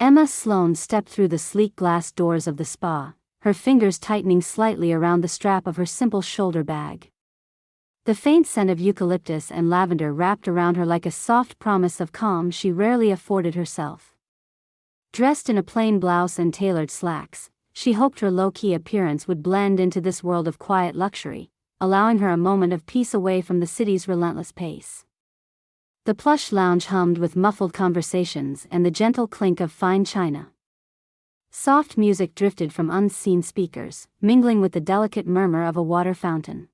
Emma Sloane stepped through the sleek glass doors of the spa, her fingers tightening slightly around the strap of her simple shoulder bag. The faint scent of eucalyptus and lavender wrapped around her like a soft promise of calm she rarely afforded herself. Dressed in a plain blouse and tailored slacks, she hoped her low-key appearance would blend into this world of quiet luxury, allowing her a moment of peace away from the city's relentless pace. The plush lounge hummed with muffled conversations and the gentle clink of fine china. Soft music drifted from unseen speakers, mingling with the delicate murmur of a water fountain.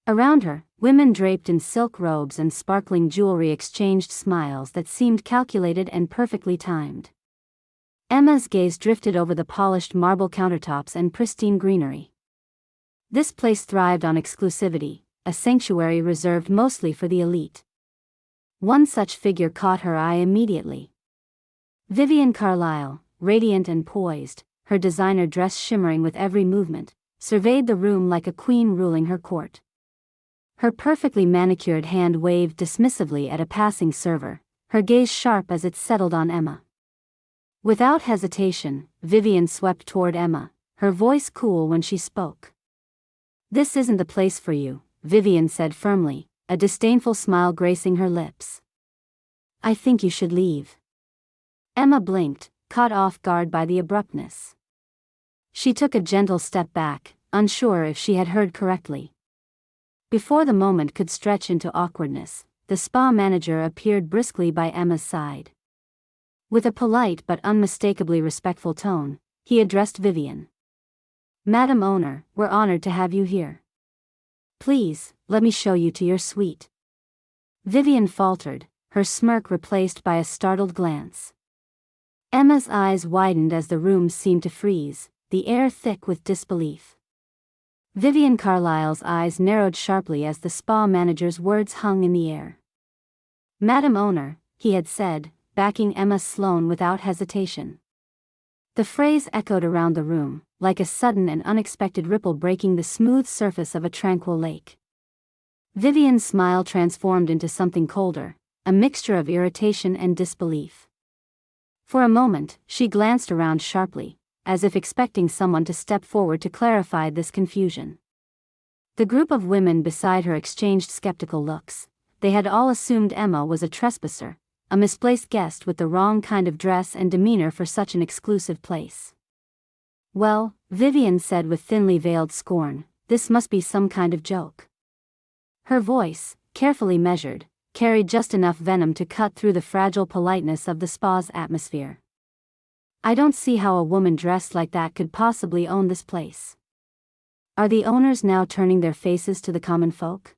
Around her, women draped in silk robes and sparkling jewelry exchanged smiles that seemed calculated and perfectly timed. Emma's gaze drifted over the polished marble countertops and pristine greenery. This place thrived on exclusivity, a sanctuary reserved mostly for the elite. One such figure caught her eye immediately. Vivian Carlyle, radiant and poised, her designer dress shimmering with every movement, surveyed the room like a queen ruling her court. Her perfectly manicured hand waved dismissively at a passing server, her gaze sharp as it settled on Emma. Without hesitation, Vivian swept toward Emma, her voice cool when she spoke. "This isn't the place for you," Vivian said firmly, a disdainful smile gracing her lips. "I think you should leave." Emma blinked, caught off guard by the abruptness. She took a gentle step back, unsure if she had heard correctly. Before the moment could stretch into awkwardness, the spa manager appeared briskly by Emma's side. With a polite but unmistakably respectful tone, he addressed Vivian. "Madam Owner, we're honored to have you here. Please, let me show you to your suite." Vivian faltered, her smirk replaced by a startled glance. Emma's eyes widened as the room seemed to freeze, the air thick with disbelief. Vivian Carlyle's eyes narrowed sharply as the spa manager's words hung in the air. "Madam Owner," he had said, backing Emma Sloane without hesitation. The phrase echoed around the room, like a sudden and unexpected ripple breaking the smooth surface of a tranquil lake. Vivian's smile transformed into something colder, a mixture of irritation and disbelief. For a moment, she glanced around sharply, as if expecting someone to step forward to clarify this confusion. The group of women beside her exchanged skeptical looks. They had all assumed Emma was a trespasser, a misplaced guest with the wrong kind of dress and demeanor for such an exclusive place. "Well," Vivian said with thinly veiled scorn, "this must be some kind of joke." Her voice, carefully measured, carried just enough venom to cut through the fragile politeness of the spa's atmosphere. "I don't see how a woman dressed like that could possibly own this place. Are the owners now turning their faces to the common folk?"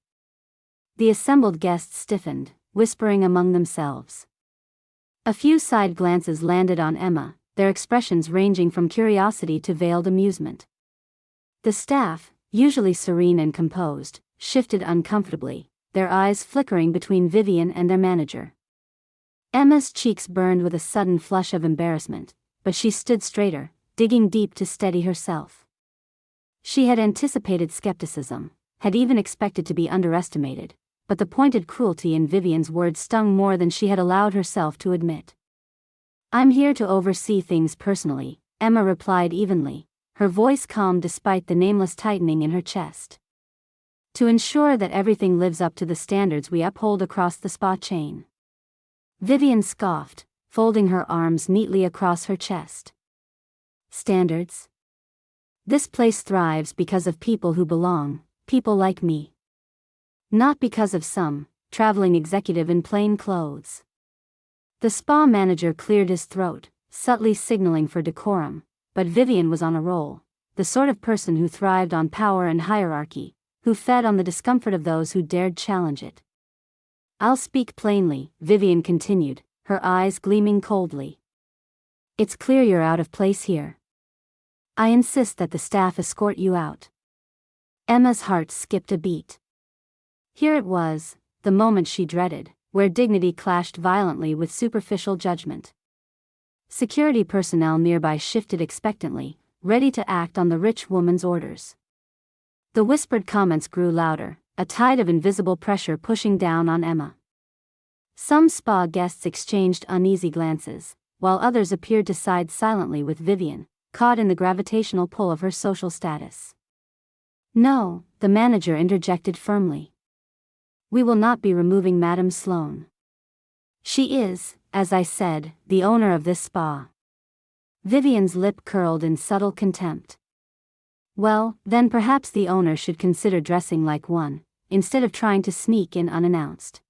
The assembled guests stiffened, whispering among themselves. A few side glances landed on Emma, their expressions ranging from curiosity to veiled amusement. The staff, usually serene and composed, shifted uncomfortably, their eyes flickering between Vivian and their manager. Emma's cheeks burned with a sudden flush of embarrassment, but she stood straighter, digging deep to steady herself. She had anticipated skepticism, had even expected to be underestimated, but the pointed cruelty in Vivian's words stung more than she had allowed herself to admit. "I'm here to oversee things personally," Emma replied evenly, her voice calm despite the nameless tightening in her chest. "To ensure that everything lives up to the standards we uphold across the spa chain." Vivian scoffed, folding her arms neatly across her chest. "Standards? This place thrives because of people who belong, people like me. Not because of some traveling executive in plain clothes." The spa manager cleared his throat, subtly signaling for decorum, but Vivian was on a roll, the sort of person who thrived on power and hierarchy, who fed on the discomfort of those who dared challenge it. "I'll speak plainly," Vivian continued, her eyes gleaming coldly. "It's clear you're out of place here. I insist that the staff escort you out." Emma's heart skipped a beat. Here it was, the moment she dreaded, where dignity clashed violently with superficial judgment. Security personnel nearby shifted expectantly, ready to act on the rich woman's orders. The whispered comments grew louder, a tide of invisible pressure pushing down on Emma. Some spa guests exchanged uneasy glances, while others appeared to side silently with Vivian, caught in the gravitational pull of her social status. "No," the manager interjected firmly. "We will not be removing Madame Sloane. She is, as I said, the owner of this spa." Vivian's lip curled in subtle contempt. "Well, then perhaps the owner should consider dressing like one, instead of trying to sneak in unannounced."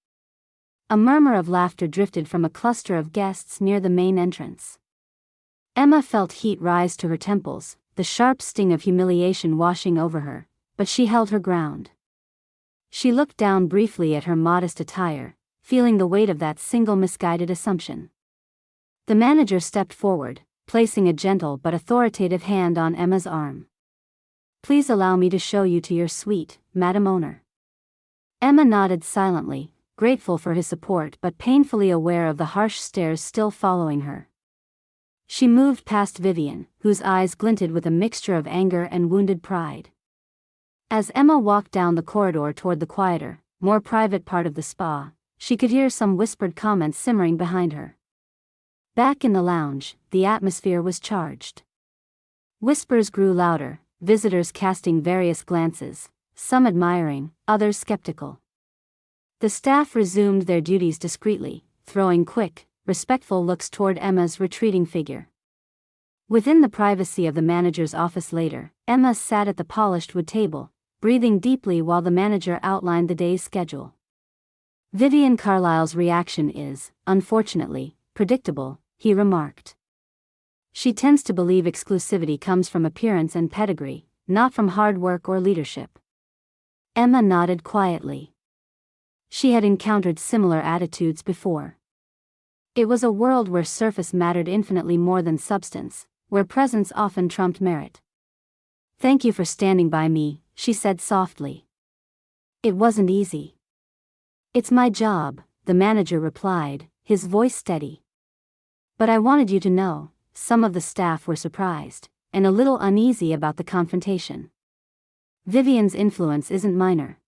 A murmur of laughter drifted from a cluster of guests near the main entrance. Emma felt heat rise to her temples, the sharp sting of humiliation washing over her, but she held her ground. She looked down briefly at her modest attire, feeling the weight of that single misguided assumption. The manager stepped forward, placing a gentle but authoritative hand on Emma's arm. "Please allow me to show you to your suite, Madam Owner." Emma nodded silently, grateful for his support but painfully aware of the harsh stares still following her. She moved past Vivian, whose eyes glinted with a mixture of anger and wounded pride. As Emma walked down the corridor toward the quieter, more private part of the spa, she could hear some whispered comments simmering behind her. Back in the lounge, the atmosphere was charged. Whispers grew louder, visitors casting various glances, some admiring, others skeptical. The staff resumed their duties discreetly, throwing quick, respectful looks toward Emma's retreating figure. Within the privacy of the manager's office later, Emma sat at the polished wood table, breathing deeply while the manager outlined the day's schedule. "Vivian Carlyle's reaction is, unfortunately, predictable," he remarked. "She tends to believe exclusivity comes from appearance and pedigree, not from hard work or leadership." Emma nodded quietly. She had encountered similar attitudes before. It was a world where surface mattered infinitely more than substance, where presence often trumped merit. "Thank you for standing by me," she said softly. "It wasn't easy." "It's my job," the manager replied, his voice steady. "But I wanted you to know, some of the staff were surprised, and a little uneasy about the confrontation. Vivian's influence isn't minor."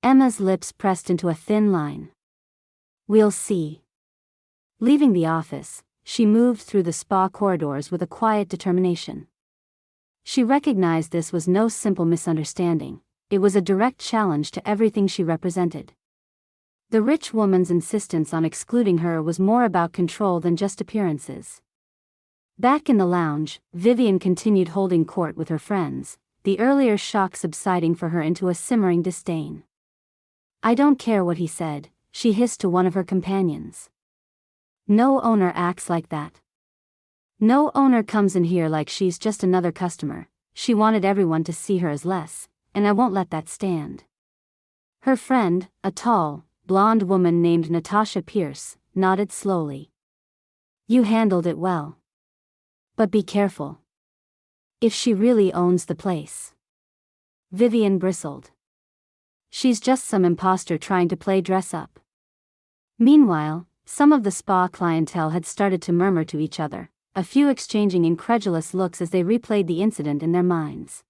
Emma's lips pressed into a thin line. "We'll see." Leaving the office, she moved through the spa corridors with a quiet determination. She recognized this was no simple misunderstanding, it was a direct challenge to everything she represented. The rich woman's insistence on excluding her was more about control than just appearances. Back in the lounge, Vivian continued holding court with her friends, the earlier shock subsiding for her into a simmering disdain. "I don't care what he said," she hissed to one of her companions. "No owner acts like that. No owner comes in here like she's just another customer. She wanted everyone to see her as less, and I won't let that stand." Her friend, a tall, blonde woman named Natasha Pierce, nodded slowly. "You handled it well. But be careful. If she really owns the place." Vivian bristled. "She's just some imposter trying to play dress up." Meanwhile, some of the spa clientele had started to murmur to each other, a few exchanging incredulous looks as they replayed the incident in their minds.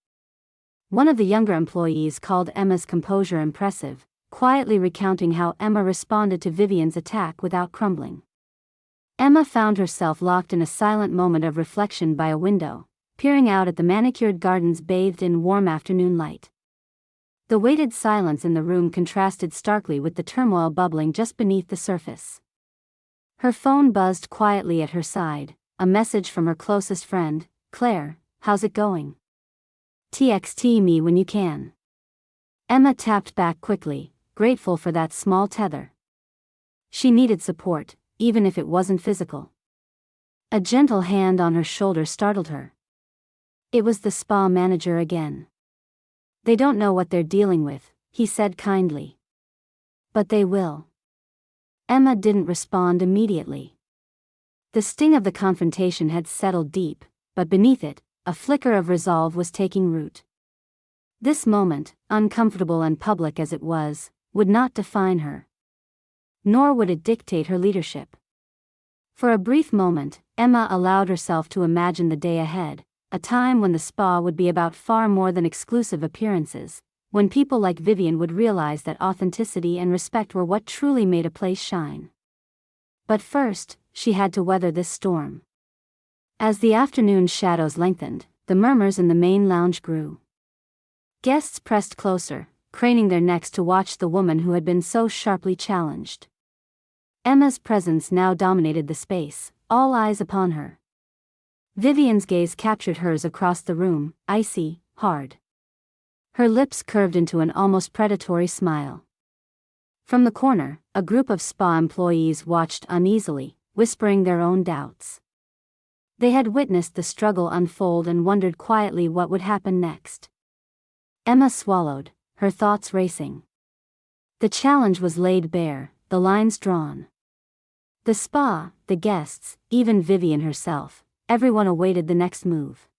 One of the younger employees called Emma's composure impressive, quietly recounting how Emma responded to Vivian's attack without crumbling. Emma found herself locked in a silent moment of reflection by a window, peering out at the manicured gardens bathed in warm afternoon light. The weighted silence in the room contrasted starkly with the turmoil bubbling just beneath the surface. Her phone buzzed quietly at her side, a message from her closest friend, "Claire, how's it going? TXT me when you can." Emma tapped back quickly, grateful for that small tether. She needed support, even if it wasn't physical. A gentle hand on her shoulder startled her. It was the spa manager again. "They don't know what they're dealing with," he said kindly. "But they will." Emma didn't respond immediately. The sting of the confrontation had settled deep, but beneath it, a flicker of resolve was taking root. This moment, uncomfortable and public as it was, would not define her. Nor would it dictate her leadership. For a brief moment, Emma allowed herself to imagine the day ahead, a time when the spa would be about far more than exclusive appearances, when people like Vivian would realize that authenticity and respect were what truly made a place shine. But first, she had to weather this storm. As the afternoon shadows lengthened, the murmurs in the main lounge grew. Guests pressed closer, craning their necks to watch the woman who had been so sharply challenged. Emma's presence now dominated the space, all eyes upon her. Vivian's gaze captured hers across the room, icy, hard. Her lips curved into an almost predatory smile. From the corner, a group of spa employees watched uneasily, whispering their own doubts. They had witnessed the struggle unfold and wondered quietly what would happen next. Emma swallowed, her thoughts racing. The challenge was laid bare, the lines drawn. The spa, the guests, even Vivian herself, everyone awaited the next move.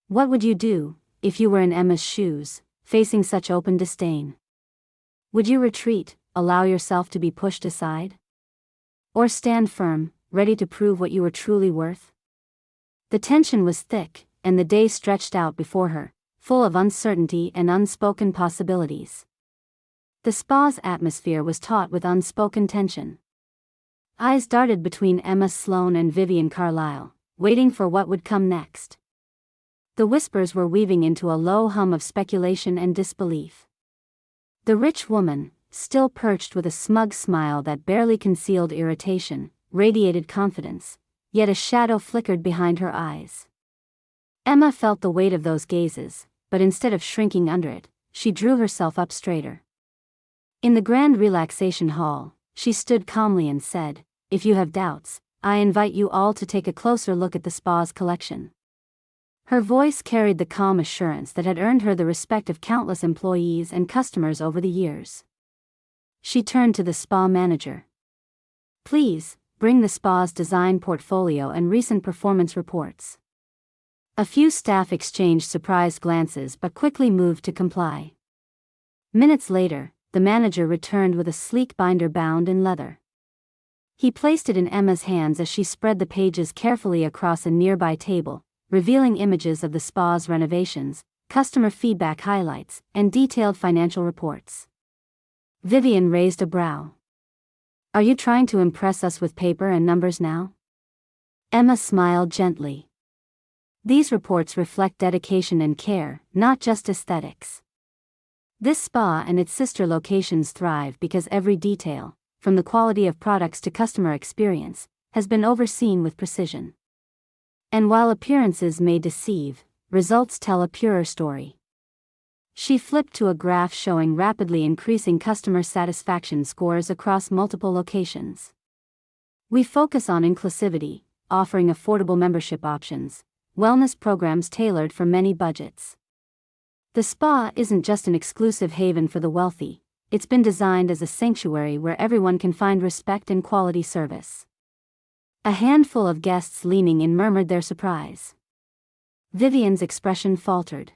What would you do, if you were in Emma's shoes, facing such open disdain? Would you retreat, allow yourself to be pushed aside? Or stand firm, ready to prove what you were truly worth? The tension was thick, and the day stretched out before her, full of uncertainty and unspoken possibilities. The spa's atmosphere was taut with unspoken tension. Eyes darted between Emma Sloan and Vivian Carlyle, waiting for what would come next. The whispers were weaving into a low hum of speculation and disbelief. The rich woman, still perched with a smug smile that barely concealed irritation, radiated confidence, yet a shadow flickered behind her eyes. Emma felt the weight of those gazes, but instead of shrinking under it, she drew herself up straighter. In the grand relaxation hall, she stood calmly and said, "If you have doubts, I invite you all to take a closer look at the spa's collection." Her voice carried the calm assurance that had earned her the respect of countless employees and customers over the years. She turned to the spa manager. "Please, bring the spa's design portfolio and recent performance reports." A few staff exchanged surprised glances but quickly moved to comply. Minutes later, the manager returned with a sleek binder bound in leather. He placed it in Emma's hands as she spread the pages carefully across a nearby table, revealing images of the spa's renovations, customer feedback highlights, and detailed financial reports. Vivian raised a brow. "Are you trying to impress us with paper and numbers now?" Emma smiled gently. "These reports reflect dedication and care, not just aesthetics. This spa and its sister locations thrive because every detail, from the quality of products to customer experience, has been overseen with precision. And while appearances may deceive, results tell a purer story." She flipped to a graph showing rapidly increasing customer satisfaction scores across multiple locations. "We focus on inclusivity, offering affordable membership options, wellness programs tailored for many budgets. The spa isn't just an exclusive haven for the wealthy, it's been designed as a sanctuary where everyone can find respect and quality service." A handful of guests leaning in murmured their surprise. Vivian's expression faltered.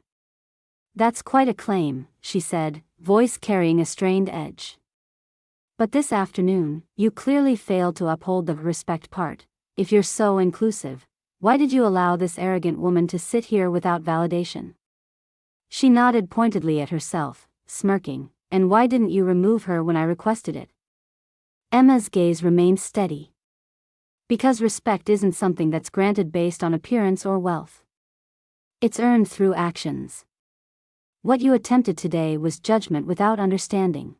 "That's quite a claim," she said, voice carrying a strained edge. "But this afternoon, you clearly failed to uphold the respect part. If you're so inclusive, why did you allow this arrogant woman to sit here without validation?" She nodded pointedly at herself, smirking. "And why didn't you remove her when I requested it?" Emma's gaze remained steady. "Because respect isn't something that's granted based on appearance or wealth. It's earned through actions. What you attempted today was judgment without understanding.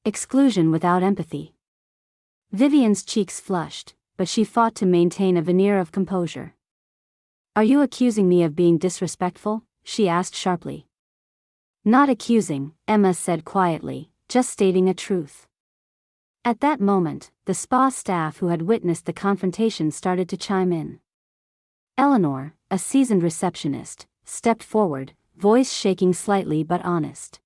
Exclusion without empathy." Vivian's cheeks flushed, but she fought to maintain a veneer of composure. "Are you accusing me of being disrespectful?" she asked sharply. "Not accusing," Emma said quietly, "just stating a truth." At that moment, the spa staff who had witnessed the confrontation started to chime in. Eleanor, a seasoned receptionist, stepped forward, voice shaking slightly but honest.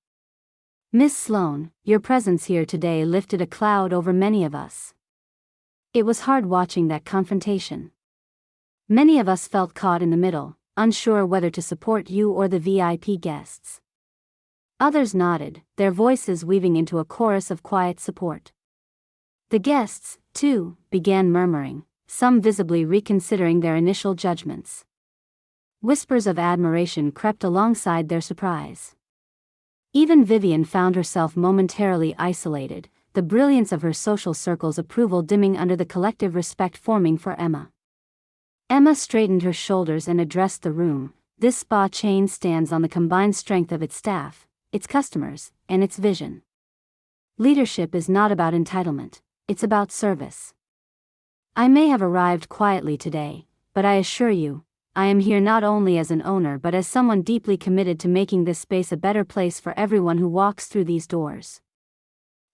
"Miss Sloan, your presence here today lifted a cloud over many of us. It was hard watching that confrontation. Many of us felt caught in the middle, unsure whether to support you or the VIP guests." Others nodded, their voices weaving into a chorus of quiet support. The guests, too, began murmuring, some visibly reconsidering their initial judgments. Whispers of admiration crept alongside their surprise. Even Vivian found herself momentarily isolated, the brilliance of her social circle's approval dimming under the collective respect forming for Emma. Emma straightened her shoulders and addressed the room. This spa chain stands on the combined strength of its staff, its customers, and its vision. Leadership is not about entitlement, it's about service. I may have arrived quietly today, but I assure you, I am here not only as an owner but as someone deeply committed to making this space a better place for everyone who walks through these doors.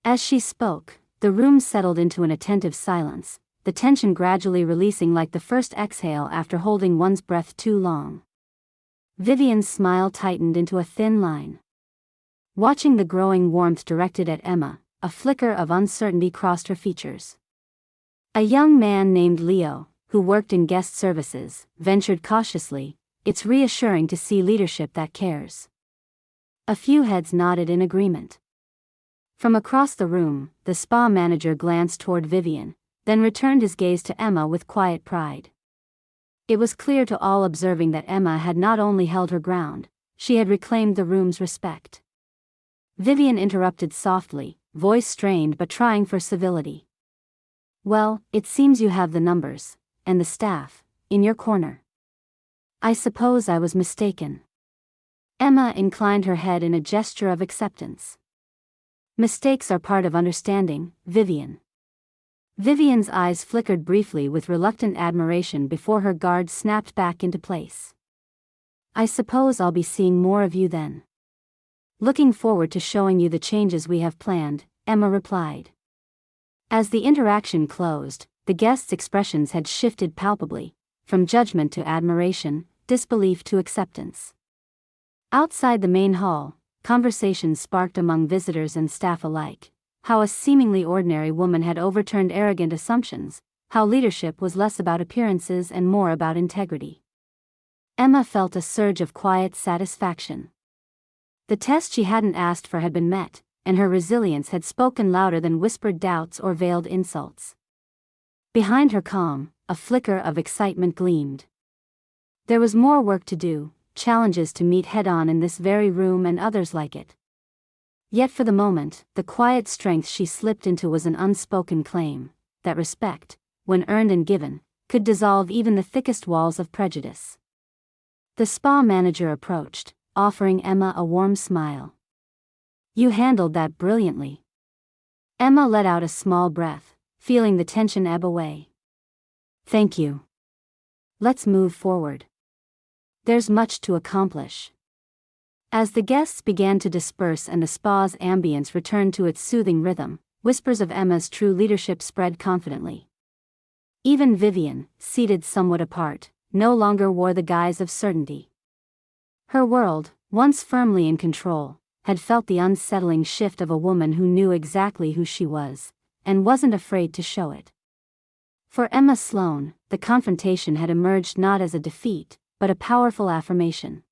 As she spoke, the room settled into an attentive silence, the tension gradually releasing like the first exhale after holding one's breath too long. Vivian's smile tightened into a thin line. Watching the growing warmth directed at Emma, a flicker of uncertainty crossed her features. A young man named Leo, who worked in guest services, ventured cautiously, "It's reassuring to see leadership that cares." A few heads nodded in agreement. From across the room, the spa manager glanced toward Vivian, then returned his gaze to Emma with quiet pride. It was clear to all observing that Emma had not only held her ground, she had reclaimed the room's respect. Vivian interrupted softly, voice strained but trying for civility. "Well, it seems you have the numbers, and the staff, in your corner. I suppose I was mistaken." Emma inclined her head in a gesture of acceptance. "Mistakes are part of understanding, Vivian." Vivian's eyes flickered briefly with reluctant admiration before her guard snapped back into place. "I suppose I'll be seeing more of you then." "Looking forward to showing you the changes we have planned," Emma replied. As the interaction closed, the guests' expressions had shifted palpably, from judgment to admiration, disbelief to acceptance. Outside the main hall, conversations sparked among visitors and staff alike. How a seemingly ordinary woman had overturned arrogant assumptions, how leadership was less about appearances and more about integrity. Emma felt a surge of quiet satisfaction. The test she hadn't asked for had been met, and her resilience had spoken louder than whispered doubts or veiled insults. Behind her calm, a flicker of excitement gleamed. There was more work to do, challenges to meet head-on in this very room and others like it. Yet for the moment, the quiet strength she slipped into was an unspoken claim, that respect, when earned and given, could dissolve even the thickest walls of prejudice. The spa manager approached, offering Emma a warm smile. "You handled that brilliantly." Emma let out a small breath, feeling the tension ebb away. "Thank you. Let's move forward. There's much to accomplish." As the guests began to disperse and the spa's ambience returned to its soothing rhythm, whispers of Emma's true leadership spread confidently. Even Vivian, seated somewhat apart, no longer wore the guise of certainty. Her world, once firmly in control, had felt the unsettling shift of a woman who knew exactly who she was, and wasn't afraid to show it. For Emma Sloan, the confrontation had emerged not as a defeat, but a powerful affirmation.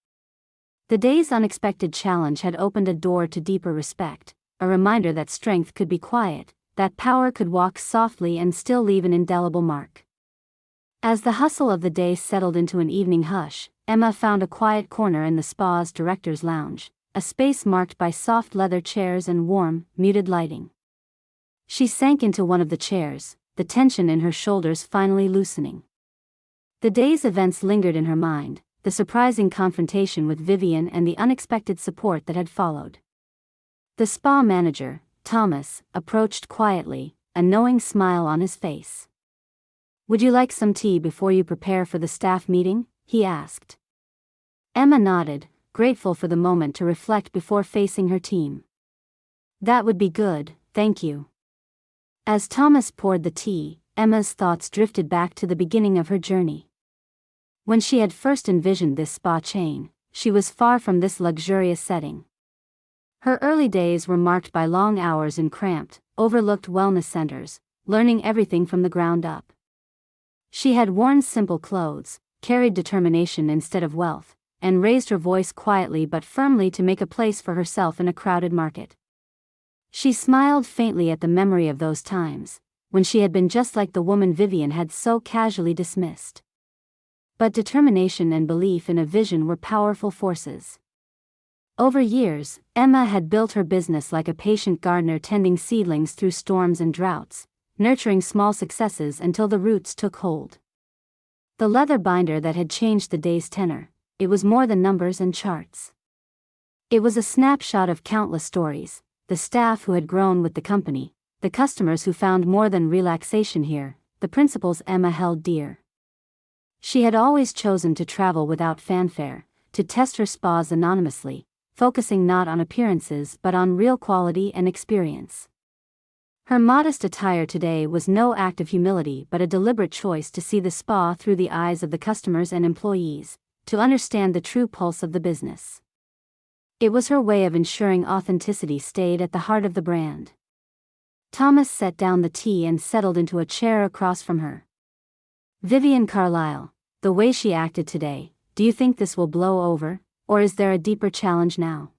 The day's unexpected challenge had opened a door to deeper respect, a reminder that strength could be quiet, that power could walk softly and still leave an indelible mark. As the hustle of the day settled into an evening hush, Emma found a quiet corner in the spa's director's lounge, a space marked by soft leather chairs and warm, muted lighting. She sank into one of the chairs, the tension in her shoulders finally loosening. The day's events lingered in her mind, the surprising confrontation with Vivian and the unexpected support that had followed. The spa manager, Thomas, approached quietly, a knowing smile on his face. "Would you like some tea before you prepare for the staff meeting?" he asked. Emma nodded, grateful for the moment to reflect before facing her team. "That would be good, thank you." As Thomas poured the tea, Emma's thoughts drifted back to the beginning of her journey. When she had first envisioned this spa chain, she was far from this luxurious setting. Her early days were marked by long hours in cramped, overlooked wellness centers, learning everything from the ground up. She had worn simple clothes, carried determination instead of wealth, and raised her voice quietly but firmly to make a place for herself in a crowded market. She smiled faintly at the memory of those times, when she had been just like the woman Vivian had so casually dismissed. But determination and belief in a vision were powerful forces. Over years, Emma had built her business like a patient gardener tending seedlings through storms and droughts, nurturing small successes until the roots took hold. The leather binder that had changed the day's tenor, it was more than numbers and charts. It was a snapshot of countless stories, the staff who had grown with the company, the customers who found more than relaxation here, the principles Emma held dear. She had always chosen to travel without fanfare, to test her spas anonymously, focusing not on appearances but on real quality and experience. Her modest attire today was no act of humility but a deliberate choice to see the spa through the eyes of the customers and employees, to understand the true pulse of the business. It was her way of ensuring authenticity stayed at the heart of the brand. Thomas set down the tea and settled into a chair across from her. Vivian Carlyle, the way she acted today, do you think this will blow over, or is there a deeper challenge now?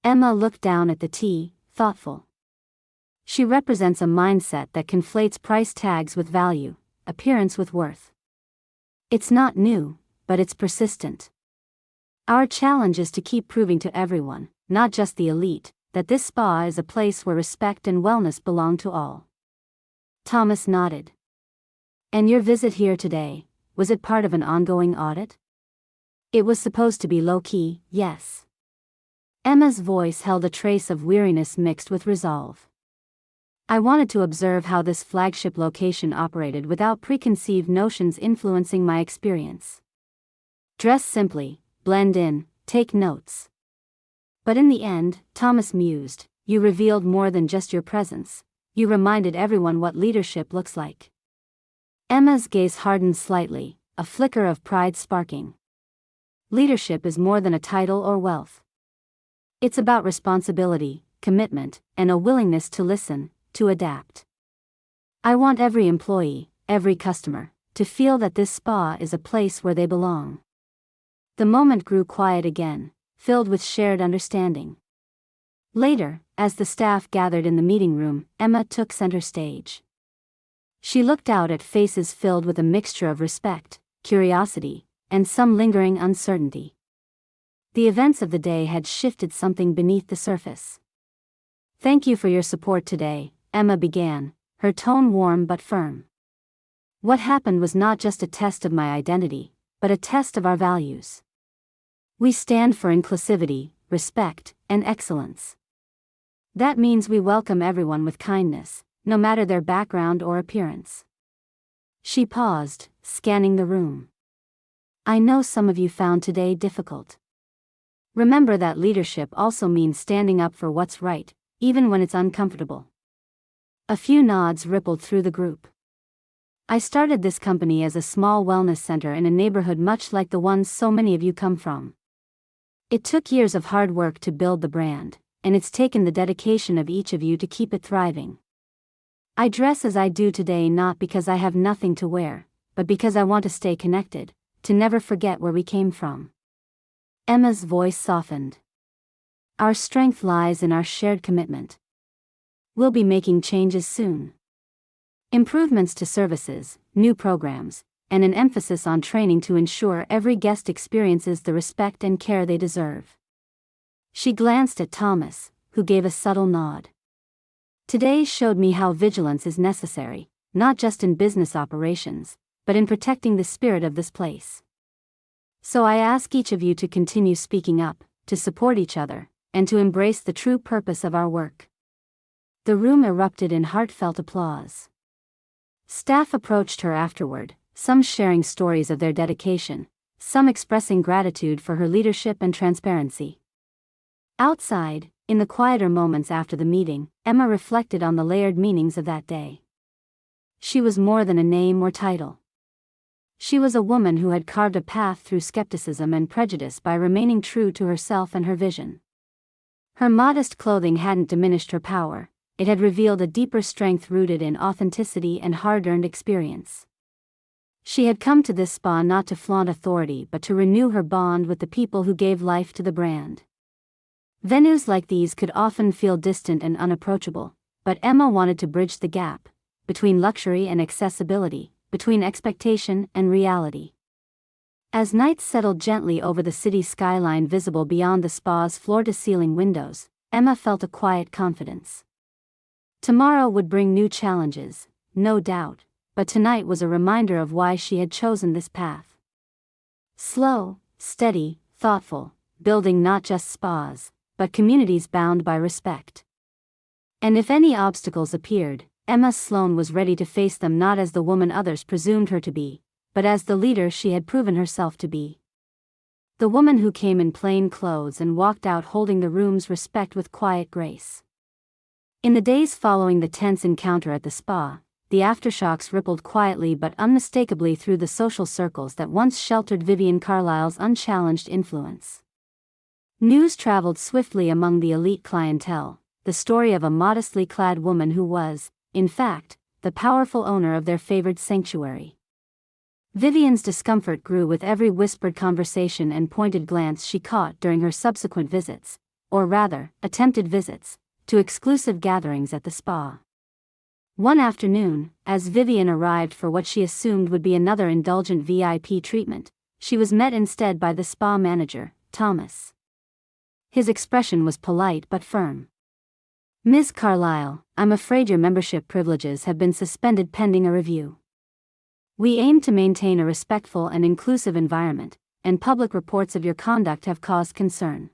Emma looked down at the tea, thoughtful. She represents a mindset that conflates price tags with value, appearance with worth. It's not new, but it's persistent. Our challenge is to keep proving to everyone, not just the elite, that this spa is a place where respect and wellness belong to all. Thomas nodded. And your visit here today, was it part of an ongoing audit? It was supposed to be low-key, yes. Emma's voice held a trace of weariness mixed with resolve. I wanted to observe how this flagship location operated without preconceived notions influencing my experience. Dress simply, blend in, take notes. But in the end, Thomas mused, you revealed more than just your presence, you reminded everyone what leadership looks like. Emma's gaze hardened slightly, a flicker of pride sparking. Leadership is more than a title or wealth. It's about responsibility, commitment, and a willingness to listen, to adapt. I want every employee, every customer, to feel that this spa is a place where they belong. The moment grew quiet again, filled with shared understanding. Later, as the staff gathered in the meeting room, Emma took center stage. She looked out at faces filled with a mixture of respect, curiosity, and some lingering uncertainty. The events of the day had shifted something beneath the surface. Thank you for your support today, Emma began, her tone warm but firm. What happened was not just a test of my identity, but a test of our values. We stand for inclusivity, respect, and excellence. That means we welcome everyone with kindness, no matter their background or appearance. She paused, scanning the room. I know some of you found today difficult. Remember that leadership also means standing up for what's right, even when it's uncomfortable. A few nods rippled through the group. I started this company as a small wellness center in a neighborhood much like the ones so many of you come from. It took years of hard work to build the brand, and it's taken the dedication of each of you to keep it thriving. I dress as I do today not because I have nothing to wear, but because I want to stay connected, to never forget where we came from. Emma's voice softened. Our strength lies in our shared commitment. We'll be making changes soon. Improvements to services, new programs, and an emphasis on training to ensure every guest experiences the respect and care they deserve. She glanced at Thomas, who gave a subtle nod. Today showed me how vigilance is necessary, not just in business operations, but in protecting the spirit of this place. So I ask each of you to continue speaking up, to support each other, and to embrace the true purpose of our work. The room erupted in heartfelt applause. Staff approached her afterward, some sharing stories of their dedication, some expressing gratitude for her leadership and transparency. Outside, in the quieter moments after the meeting, Emma reflected on the layered meanings of that day. She was more than a name or title. She was a woman who had carved a path through skepticism and prejudice by remaining true to herself and her vision. Her modest clothing hadn't diminished her power, it had revealed a deeper strength rooted in authenticity and hard-earned experience. She had come to this spa not to flaunt authority but to renew her bond with the people who gave life to the brand. Venues like these could often feel distant and unapproachable, but Emma wanted to bridge the gap between luxury and accessibility, between expectation and reality. As night settled gently over the city skyline visible beyond the spa's floor-to-ceiling windows, Emma felt a quiet confidence. Tomorrow would bring new challenges, no doubt, but tonight was a reminder of why she had chosen this path. Slow, steady, thoughtful, building not just spas, but communities bound by respect. And if any obstacles appeared, Emma Sloan was ready to face them not as the woman others presumed her to be, but as the leader she had proven herself to be. The woman who came in plain clothes and walked out holding the room's respect with quiet grace. In the days following the tense encounter at the spa, the aftershocks rippled quietly but unmistakably through the social circles that once sheltered Vivian Carlisle's unchallenged influence. News traveled swiftly among the elite clientele, the story of a modestly clad woman who was, in fact, the powerful owner of their favored sanctuary. Vivian's discomfort grew with every whispered conversation and pointed glance she caught during her subsequent visits, or rather, attempted visits, to exclusive gatherings at the spa. One afternoon, as Vivian arrived for what she assumed would be another indulgent VIP treatment, she was met instead by the spa manager, Thomas. His expression was polite but firm. "Ms. Carlisle, I'm afraid your membership privileges have been suspended pending a review. We aim to maintain a respectful and inclusive environment, and public reports of your conduct have caused concern."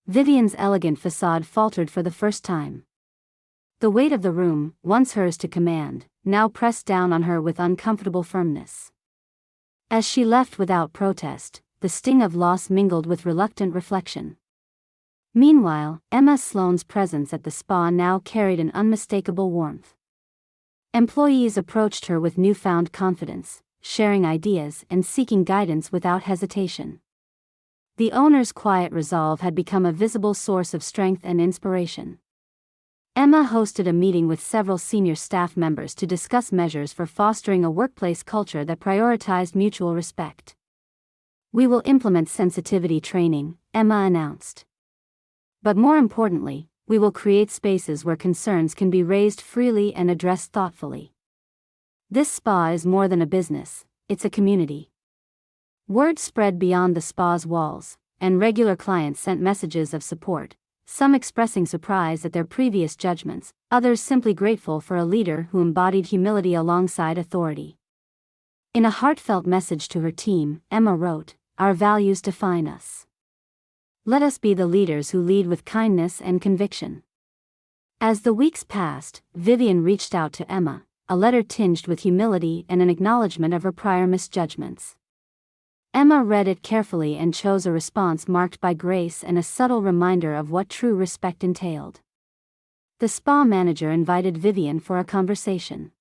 Vivian's elegant facade faltered for the first time. The weight of the room, once hers to command, now pressed down on her with uncomfortable firmness. As she left without protest, the sting of loss mingled with reluctant reflection. Meanwhile, Emma Sloan's presence at the spa now carried an unmistakable warmth. Employees approached her with newfound confidence, sharing ideas and seeking guidance without hesitation. The owner's quiet resolve had become a visible source of strength and inspiration. Emma hosted a meeting with several senior staff members to discuss measures for fostering a workplace culture that prioritized mutual respect. "We will implement sensitivity training," Emma announced. "But more importantly, we will create spaces where concerns can be raised freely and addressed thoughtfully. This spa is more than a business, it's a community." Word spread beyond the spa's walls, and regular clients sent messages of support, some expressing surprise at their previous judgments, others simply grateful for a leader who embodied humility alongside authority. In a heartfelt message to her team, Emma wrote, "Our values define us. Let us be the leaders who lead with kindness and conviction." As the weeks passed, Vivian reached out to Emma, a letter tinged with humility and an acknowledgement of her prior misjudgments. Emma read it carefully and chose a response marked by grace and a subtle reminder of what true respect entailed. The spa manager invited Vivian for a conversation.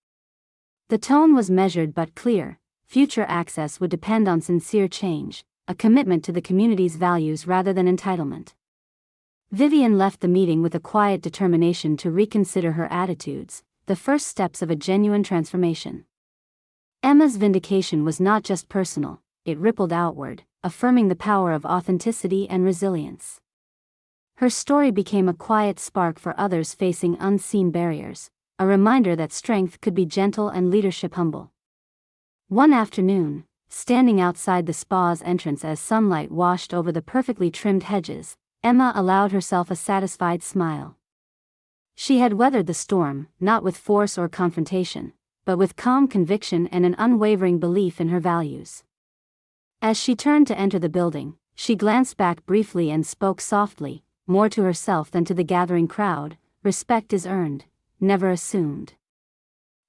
The tone was measured but clear. Future access would depend on sincere change, a commitment to the community's values rather than entitlement. Vivian left the meeting with a quiet determination to reconsider her attitudes, the first steps of a genuine transformation. Emma's vindication was not just personal, it rippled outward, affirming the power of authenticity and resilience. Her story became a quiet spark for others facing unseen barriers, a reminder that strength could be gentle and leadership humble. One afternoon, standing outside the spa's entrance as sunlight washed over the perfectly trimmed hedges, Emma allowed herself a satisfied smile. She had weathered the storm, not with force or confrontation, but with calm conviction and an unwavering belief in her values. As she turned to enter the building, she glanced back briefly and spoke softly, more to herself than to the gathering crowd, "Respect is earned, never assumed."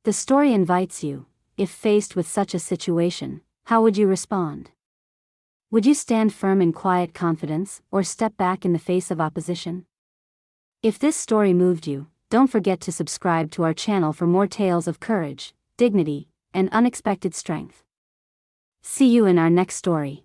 The story invites you, if faced with such a situation, how would you respond? Would you stand firm in quiet confidence, or step back in the face of opposition? If this story moved you, don't forget to subscribe to our channel for more tales of courage, dignity, and unexpected strength. See you in our next story.